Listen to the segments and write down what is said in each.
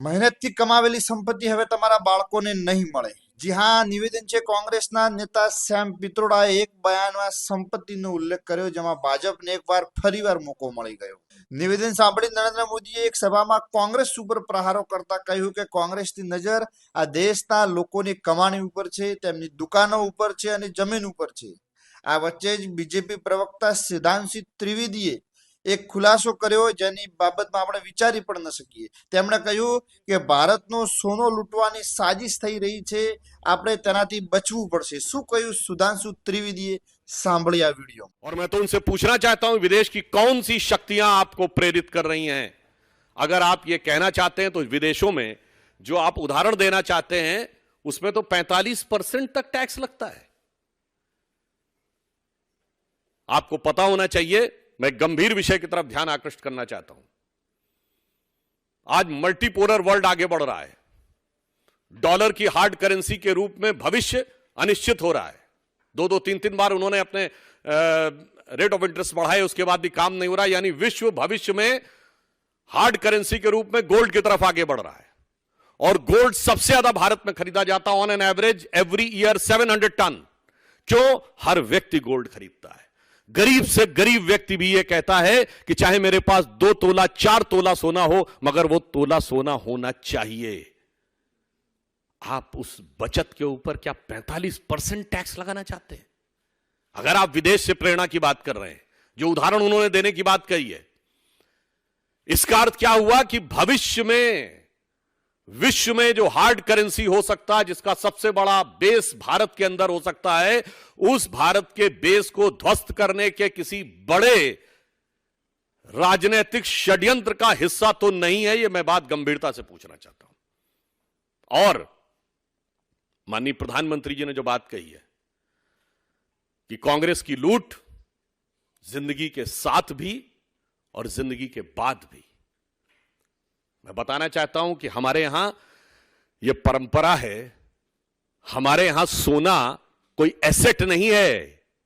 મહેનતથી કમાવેલી સંપત્તિ હવે તમારા બાળકોને નહીં મળે. જી હા, નિવેદન છે કોંગ્રેસના નેતા શ્યામ પિત્રોડાએ એક બયાનમાં સંપત્તિનો ઉલ્લેખ કર્યો, જેમાં ભાજપને એકવાર ફરીવાર મોકો મળી ગયો. નિવેદન સાંભળી નરેન્દ્ર મોદીએ એક સભામાં કોંગ્રેસ ઉપર પ્રહારો કરતા કહ્યું કે કોંગ્રેસની નજર આ દેશના લોકોની કમાણી ઉપર છે, તેમની દુકાનો ઉપર છે અને જમીન ઉપર છે. આ વચ્ચે જ બીજેપી પ્રવક્તા સુધાંશુ ત્રિવેદીએ એક ખુલાસો કર્યો, જેની બાબતમાં આપણે વિચારી પણ ન શકીએ. તેમણે કહ્યું કે ભારતનો સોનો લૂંટવાની સાजिश થઈ રહી છે, આપણે તેનાથી બચવું પડશે. શું કહ્યું સુધાंशु त्रिवेदीએ? सांभलिए आ वीडियो। और मैं तो उनसे पूछना चाहता हूं, विदेश की कौन सी शक्तियां आपको प्रेरित कर रही हैं? अगर आप ये कहना चाहते हैं तो विदेशों में जो आप उदाहरण देना चाहते हैं उसमें तो 45% तक टैक्स लगता है। आपको पता होना चाहिए, मैं गंभीर विषय की तरफ ध्यान आकृष्ट करना चाहता हूं। आज मल्टीपोलर वर्ल्ड आगे बढ़ रहा है, डॉलर की हार्ड करेंसी के रूप में भविष्य अनिश्चित हो रहा है। 2-3 बार उन्होंने अपने रेट ऑफ इंटरेस्ट बढ़ाए, उसके बाद भी काम नहीं हो रहा। यानी विश्व भविष्य में हार्ड करेंसी के रूप में गोल्ड की तरफ आगे बढ़ रहा है, और गोल्ड सबसे ज्यादा भारत में खरीदा जाता है, on an average every year 700 ton. क्यों? हर व्यक्ति गोल्ड खरीदता है। गरीब से गरीब व्यक्ति भी यह कहता है कि चाहे मेरे पास 2 तोला 4 तोला सोना हो, मगर वो तोला सोना होना चाहिए। आप उस बचत के ऊपर क्या 45% टैक्स लगाना चाहते हैं? अगर आप विदेश से प्रेरणा की बात कर रहे हैं, जो उदाहरण उन्होंने देने की बात कही है, इसका अर्थ क्या हुआ कि भविष्य में विश्व में जो हार्ड करेंसी हो सकता है, जिसका सबसे बड़ा बेस भारत के अंदर हो सकता है, उस भारत के बेस को ध्वस्त करने के किसी बड़े राजनीतिक षड्यंत्र का हिस्सा तो नहीं है। यह मैं बात गंभीरता से पूछना चाहता हूं। और माननीय प्रधानमंत्री जी ने जो बात कही है कि कांग्रेस की लूट जिंदगी के साथ भी और जिंदगी के बाद भी, मैं बताना चाहता हूं कि हमारे यहां यह परंपरा है। हमारे यहां सोना कोई एसेट नहीं है।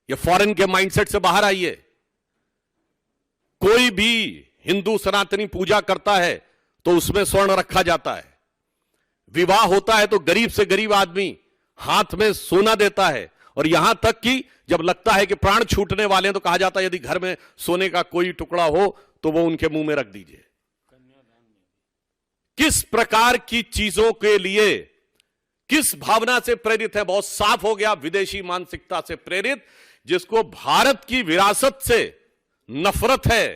यह फॉरेन के माइंडसेट से बाहर आइए। कोई भी हिंदू सनातनी पूजा करता है तो उसमें स्वर्ण रखा जाता है। विवाह होता है तो गरीब से गरीब आदमी हाथ में सोना देता है, और यहां तक कि जब लगता है कि प्राण छूटने वाले हैं तो कहा जाता है यदि घर में सोने का कोई टुकड़ा हो तो वो उनके मुंह में रख दीजिए। किस प्रकार की चीजों के लिए, किस भावना से प्रेरित है? बहुत साफ हो गया, विदेशी मानसिकता से प्रेरित। जिसको भारत की विरासत से नफरत है,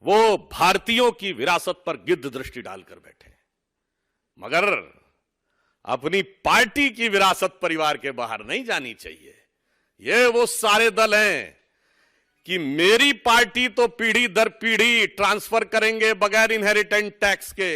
वो भारतीयों की विरासत पर गिद्ध दृष्टि डालकर बैठे। मगर अपनी पार्टी की विरासत परिवार के बाहर नहीं जानी चाहिए। ये वो सारे दल हैं कि मेरी पार्टी तो पीढ़ी दर पीढ़ी ट्रांसफर करेंगे बगैर इनहेरिटेंट टैक्स के।